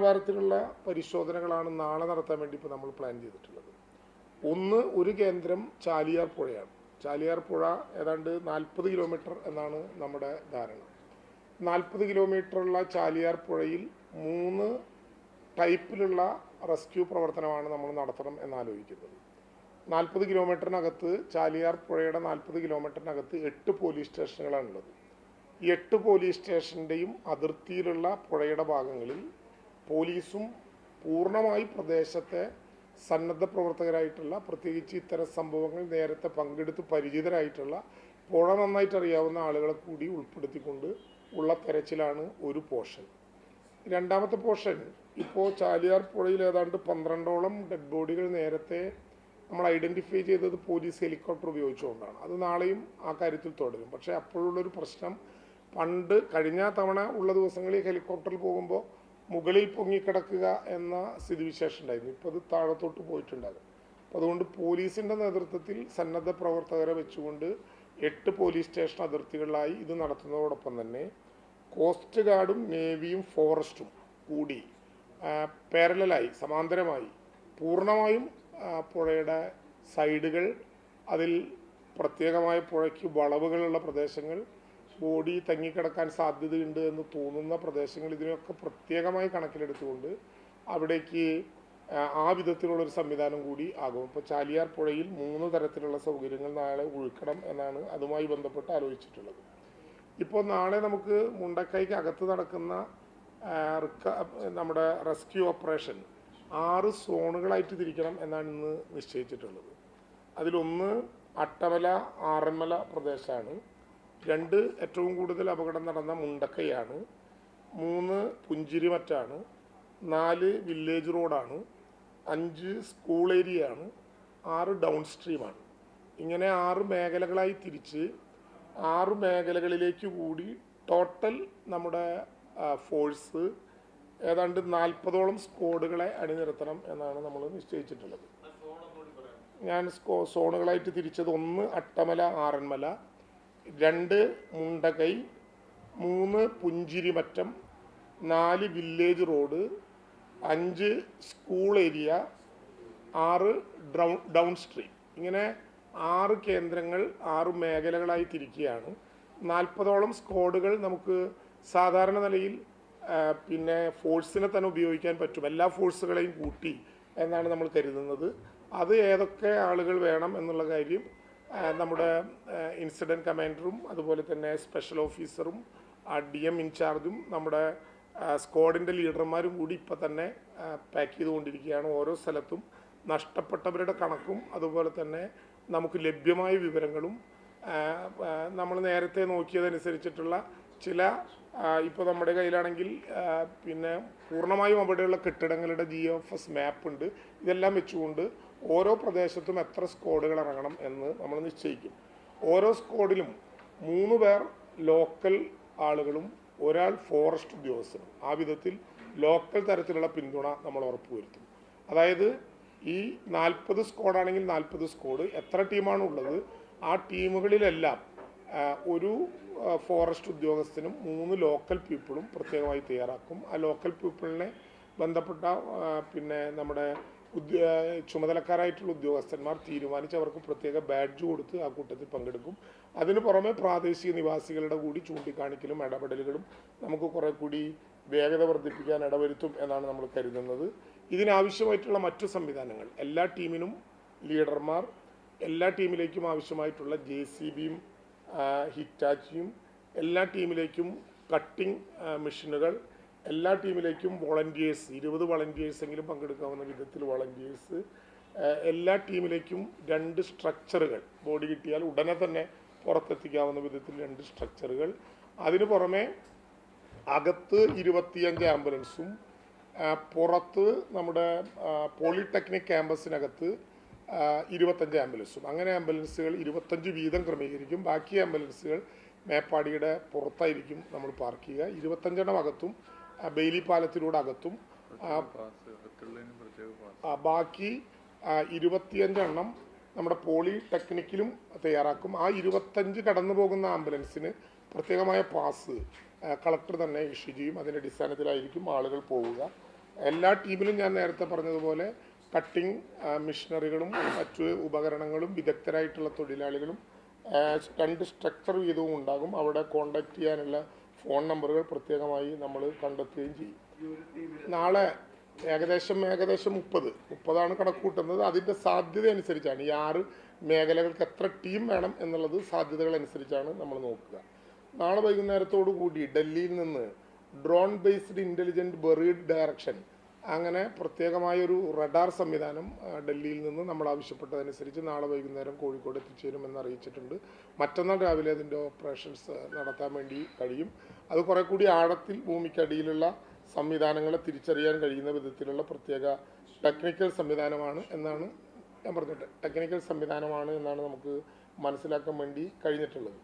പ്രകാരത്തിലുള്ള പരിശോധനകളാണ് നാളെ നടത്താൻ വേണ്ടി ഇപ്പോൾ നമ്മൾ പ്ലാൻ ചെയ്തിട്ടുള്ളത്. ഒന്ന്, ഒരു കേന്ദ്രം ചാലിയാർ പുഴയാണ്. ചാലിയാർ പുഴ ഏതാണ്ട് 40 കിലോമീറ്റർ എന്നാണ് നമ്മുടെ ധാരണ. 40 കിലോമീറ്ററുള്ള ചാലിയാർ പുഴയിൽ 3 ടൈപ്പിലുള്ള റെസ്ക്യൂ പ്രവർത്തനമാണ് നമ്മൾ നടത്തണം എന്നാലോചിക്കുന്നത്. 40 കിലോമീറ്ററിനകത്ത്, ചാലിയാർ പുഴയുടെ 40 കിലോമീറ്ററിനകത്ത് 8 പോലീസ് സ്റ്റേഷനുകളാണുള്ളത്. ഈ 8 പോലീസ് സ്റ്റേഷൻ്റെയും അതിർത്തിയിലുള്ള പുഴയുടെ ഭാഗങ്ങളിൽ പോലീസും പൂർണ്ണമായി പ്രദേശത്തെ സന്നദ്ധ പ്രവർത്തകരായിട്ടുള്ള, പ്രത്യേകിച്ച് ഇത്തരം സംഭവങ്ങൾ നേരത്തെ പങ്കെടുത്ത് പരിചിതരായിട്ടുള്ള, പുഴ നന്നായിട്ട് അറിയാവുന്ന ആളുകളെ കൂടി ഉൾപ്പെടുത്തിക്കൊണ്ട് ഉള്ള തെരച്ചിലാണ് ഒരു പോർഷൻ. രണ്ടാമത്തെ പോർഷൻ, ഇപ്പോൾ ചാലിയാർ പുഴയിൽ ഏതാണ്ട് 12ഓളം ഡെഡ് ബോഡികൾ നേരത്തെ നമ്മൾ ഐഡൻറ്റിഫൈ ചെയ്തത് പോലീസ് ഹെലികോപ്റ്റർ ഉപയോഗിച്ചുകൊണ്ടാണ്. അത് നാളെയും ആ കാര്യത്തിൽ തുടരും. പക്ഷേ അപ്പോഴുള്ളൊരു പ്രശ്നം, പണ്ട് കഴിഞ്ഞ തവണ ഉള്ള ദിവസങ്ങളിൽ ഹെലികോപ്റ്ററിൽ പോകുമ്പോൾ മുകളിൽ പൊങ്ങിക്കിടക്കുക എന്ന സ്ഥിതിവിശേഷം ഉണ്ടായിരുന്നു. ഇപ്പോൾ അത് താഴത്തോട്ട് പോയിട്ടുണ്ടാകും. അപ്പോൾ അതുകൊണ്ട് പോലീസിൻ്റെ നേതൃത്വത്തിൽ സന്നദ്ധ പ്രവർത്തകരെ വെച്ചുകൊണ്ട് 8 പോലീസ് സ്റ്റേഷൻ അതിർത്തികളിലായി ഇത് നടത്തുന്നതോടൊപ്പം തന്നെ കോസ്റ്റ് ഗാർഡും നേവിയും ഫോറസ്റ്റും കൂടി പാരലലായി, സമാന്തരമായി പൂർണ്ണമായും പുഴയുടെ സൈഡുകൾ, അതിൽ പ്രത്യേകമായ പുഴയ്ക്ക് വളവുകളുള്ള പ്രദേശങ്ങൾ, ബോഡി തങ്ങിക്കിടക്കാൻ സാധ്യതയുണ്ട് എന്ന് തോന്നുന്ന പ്രദേശങ്ങൾ, ഇതിനൊക്കെ പ്രത്യേകമായി കണക്കിലെടുത്തുകൊണ്ട് അവിടേക്ക് ആ വിധത്തിലുള്ളൊരു സംവിധാനം കൂടി ആകും. ഇപ്പോൾ ചാലിയാർ പുഴയിൽ 3 തരത്തിലുള്ള സൗകര്യങ്ങൾ നാളെ ഒഴുക്കണം എന്നാണ് അതുമായി ബന്ധപ്പെട്ട് ആലോചിച്ചിട്ടുള്ളത്. ഇപ്പോൾ നാളെ നമുക്ക് മുണ്ടക്കൈക്ക് അകത്ത് നടക്കുന്ന നമ്മുടെ റെസ്ക്യൂ ഓപ്പറേഷൻ 6 സോണുകളായിട്ട് തിരിക്കണം എന്നാണ് ഇന്ന് നിശ്ചയിച്ചിട്ടുള്ളത്. അതിലൊന്ന് അട്ടമല, ആറന്മല പ്രദേശമാണ്. 2 ഏറ്റവും കൂടുതൽ അപകടം നടന്ന മുണ്ടക്കൈയാണ്. 3 പുഞ്ചിരിമറ്റാണ്. 4 വില്ലേജ് റോഡാണ്. 5 സ്കൂൾ ഏരിയയാണ്. 6 ഡൗൺ സ്ട്രീമാണ്. ഇങ്ങനെ 6 മേഖലകളായി തിരിച്ച് 6 മേഖലകളിലേക്ക് കൂടി ടോട്ടൽ നമ്മുടെ ഫോഴ്സ് ഏതാണ്ട് 40ഓളം സ്ക്വാഡുകളെ അണിനിരത്തണം എന്നാണ് നമ്മൾ നിശ്ചയിച്ചിട്ടുള്ളത്. ഞാൻ സോണുകളായിട്ട് തിരിച്ചത്: 1 Attamala, Aranmala; 2 Mundakkai; 3 Punchirimattam; 4 village road; 5 school area; 6 downstream. ഇങ്ങനെ 6 കേന്ദ്രങ്ങൾ, 6 മേഖലകളായി തിരിക്കുകയാണ്. 40ഓളം സ്ക്വാഡുകൾ നമുക്ക് സാധാരണ നിലയിൽ പിന്നെ ഫോഴ്സിനെ തന്നെ ഉപയോഗിക്കാൻ പറ്റും. എല്ലാ ഫോഴ്സുകളെയും കൂട്ടി എന്നാണ് നമ്മൾ കരുതുന്നത്. അത് ഏതൊക്കെ ആളുകൾ വേണം എന്നുള്ള കാര്യം നമ്മുടെ ഇൻസിഡൻറ്റ് കമാൻഡറും അതുപോലെ തന്നെ സ്പെഷ്യൽ ഓഫീസറും DM ഇൻചാർജും നമ്മുടെ സ്ക്വാഡിൻ്റെ ലീഡർമാരും കൂടി ഇപ്പോൾ തന്നെ പാക്ക് ചെയ്തുകൊണ്ടിരിക്കുകയാണ്. ഓരോ സ്ഥലത്തും നഷ്ടപ്പെട്ടവരുടെ കണക്കും അതുപോലെ തന്നെ നമുക്ക് ലഭ്യമായ വിവരങ്ങളും നമ്മൾ നേരത്തെ നോക്കിയതനുസരിച്ചിട്ടുള്ള ചില, ഇപ്പോൾ നമ്മുടെ കയ്യിലാണെങ്കിൽ പിന്നെ പൂർണ്ണമായും അവിടെയുള്ള കെട്ടിടങ്ങളുടെ GFS മാപ്പ് ഉണ്ട്. ഇതെല്ലാം വെച്ചുകൊണ്ട് ഓരോ പ്രദേശത്തും എത്ര സ്ക്വാഡുകൾ ഇറങ്ങണം എന്ന് നമ്മൾ നിശ്ചയിക്കും. ഓരോ സ്ക്വാഡിലും 3 പേർ ലോക്കൽ ആളുകളും 1 ഫോറസ്റ്റ് ഉദ്യോഗസ്ഥനും. ആ വിധത്തിൽ ലോക്കൽ തരത്തിലുള്ള പിന്തുണ നമ്മൾ ഉറപ്പുവരുത്തും. അതായത് ഈ 40 സ്ക്വാഡാണെങ്കിൽ 40 സ്ക്വാഡ്, എത്ര ടീമാണ് ഉള്ളത് ആ ടീമുകളിലെല്ലാം ഒരു ഫോറസ്റ്റ് ഉദ്യോഗസ്ഥനും 3 ലോക്കൽ പീപ്പിളും പ്രത്യേകമായി തയ്യാറാക്കും. ആ ലോക്കൽ പീപ്പിളിനെ ബന്ധപ്പെട്ട പിന്നെ നമ്മുടെ ചുമതലക്കാരായിട്ടുള്ള ഉദ്യോഗസ്ഥന്മാർ തീരുമാനിച്ച് അവർക്ക് പ്രത്യേക ബാഡ്ജ് കൊടുത്ത് ആ കൂട്ടത്തിൽ പങ്കെടുക്കും. അതിന് പുറമെ പ്രാദേശിക നിവാസികളുടെ കൂടി ചൂണ്ടിക്കാണിക്കലും ഇടപെടലുകളും നമുക്ക് കുറെ കൂടി വേഗത വർദ്ധിപ്പിക്കാൻ ഇടവരുത്തും എന്നാണ് നമ്മൾ കരുതുന്നത്. ഇതിനാവശ്യമായിട്ടുള്ള മറ്റു സംവിധാനങ്ങൾ, എല്ലാ ടീമിനും ലീഡർമാർ, എല്ലാ ടീമിലേക്കും ആവശ്യമായിട്ടുള്ള JCBയും ഹിറ്റാച്ചിയും, എല്ലാ ടീമിലേക്കും കട്ടിംഗ് മെഷീനുകൾ, എല്ലാ ടീമിലേക്കും വോളണ്ടിയേഴ്സ്, 20 വളണ്ടിയേഴ്സെങ്കിലും പങ്കെടുക്കാവുന്ന വിധത്തിൽ വോളണ്ടിയേഴ്സ്, എല്ലാ ടീമിലേക്കും 2 സ്ട്രക്ചറുകൾ, ബോഡി കിട്ടിയാൽ ഉടനെ തന്നെ പുറത്തെത്തിക്കാവുന്ന വിധത്തിൽ 2 സ്ട്രക്ചറുകൾ. അതിന് പുറമെ അകത്ത് 25 ആംബുലൻസും പുറത്ത് നമ്മുടെ പോളിടെക്നിക് ക്യാമ്പസിനകത്ത് 25 ആംബുലൻസും. അങ്ങനെ ആംബുലൻസുകൾ 25 വീതം ക്രമീകരിക്കും. ബാക്കി ആംബുലൻസുകൾ മേപ്പാടിയുടെ പുറത്തായിരിക്കും നമ്മൾ പാർക്ക് ചെയ്യുക. 25 അകത്തും ബെയിലി പാലത്തിലൂടെ അകത്തും, ബാക്കി 25 നമ്മുടെ പോളിടെക്നിക്കിലും തയ്യാറാക്കും. ആ 25 കടന്നു പോകുന്ന ആംബുലൻസിന് പ്രത്യേകമായ പാസ് കളക്ടർ തന്നെ ഇഷ്യൂ ചെയ്യും. അതിൻ്റെ അടിസ്ഥാനത്തിലായിരിക്കും ആളുകൾ പോവുക. എല്ലാ ടീമിലും ഞാൻ നേരത്തെ പറഞ്ഞതുപോലെ കട്ടിംഗ് മിഷനറികളും മറ്റു ഉപകരണങ്ങളും വിദഗ്ധരായിട്ടുള്ള തൊഴിലാളികളും 2 സ്ട്രക്ചർ വീതവും ഉണ്ടാകും. അവിടെ കോണ്ടാക്ട് ചെയ്യാനുള്ള ഫോൺ നമ്പറുകൾ പ്രത്യേകമായി നമ്മൾ കണ്ടെത്തുകയും ചെയ്യും. നാളെ ഏകദേശം 30 കണക്ക് കൂട്ടുന്നത്. അതിൻ്റെ സാധ്യത അനുസരിച്ചാണ് ഈ 6 മേഖലകൾക്ക് എത്ര ടീം വേണം എന്നുള്ളത് സാധ്യതകൾ അനുസരിച്ചാണ് നമ്മൾ നോക്കുക. നാളെ വൈകുന്നേരത്തോടു കൂടി ഡൽഹിയിൽ നിന്ന് drone based intelligent buried direction അങ്ങനെ പ്രത്യേകമായൊരു റഡാർ സംവിധാനം ഡൽഹിയിൽ നിന്ന് നമ്മൾ ആവശ്യപ്പെട്ടതനുസരിച്ച് നാളെ വൈകുന്നേരം കോഴിക്കോട് എത്തിച്ചേരുമെന്ന് അറിയിച്ചിട്ടുണ്ട്. മറ്റന്നാൾ രാവിലെ അതിൻ്റെ ഓപ്പറേഷൻസ് നടത്താൻ വേണ്ടി കഴിയും. അത് കുറെ കൂടി ആഴത്തിൽ ഭൂമിക്കടിയിലുള്ള സംവിധാനങ്ങളെ തിരിച്ചറിയാൻ കഴിയുന്ന വിധത്തിലുള്ള പ്രത്യേക ടെക്നിക്കൽ സംവിധാനമാണ് എന്നാണ് ഞാൻ പറഞ്ഞത്. ടെക്നിക്കൽ സംവിധാനമാണ് എന്നാണ് നമുക്ക് മനസ്സിലാക്കാൻ വേണ്ടി കഴിഞ്ഞിട്ടുള്ളത്.